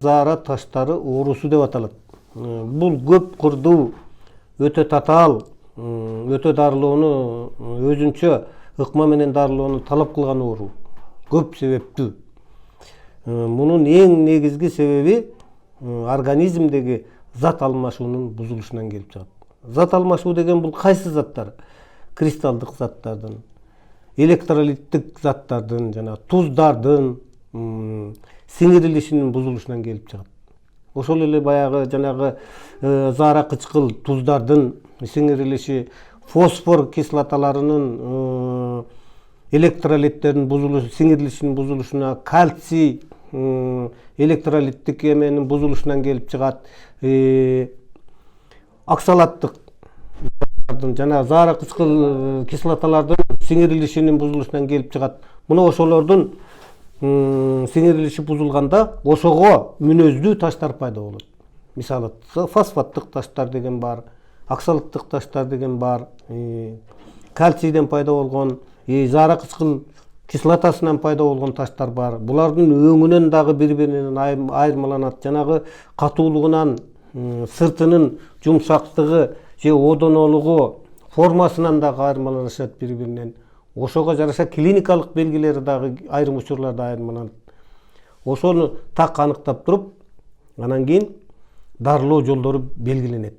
Zara таштары оорусу деп аталат. Бул көп кырдуу, өтө татаал, өтө дарылоону өзүнчө ыкма менен дарылоону талап кылган оору. Көп себептүү. Мунун эң негизги себеби организмдеги зат алмашуунун бузулушунан келип чыгат. Зат алмашуу деген бул кайсы заттар? Кристалдык заттардын, электролиттик заттардын, жана туздардын сиңирилишинин бузулушунан келип чыгат. Ошол эле баягы жанагы заара кычкыл туздардын сиңирилиши, фосфор кислоталарынын электролиттерин бузулушу, сиңирилишинин бузулушуна, кальций электролиттик эменин бузулушунан келип чыгат. Оксалаттык жана заара кычкыл кислоталардын сиңирилишинин бузулушунан келип чыгат. Мына ошолордун сиңирилиши бузулганда ошого мүнөздүү таштар пайда болот. Мисалы фосфаттык таштар деген бар, оксалаттык таштар деген бар, кальцийден пайда болгон, заара кычкыл кислотасынан пайда болгон таштар бар. Булардын өңүнөн дагы бири-биринен айырмаланат. Жанагы катуулугунан, сыртынын жумшактыгы же одонолугу, формасынан дагы айырмаланышат бири-биринен. Ошого жараша клиникалык белгилери дагы айрым учурларда айырмаланат. Ошону так аныктап туруп, анан кийин дарылоо жолдору белгиленет.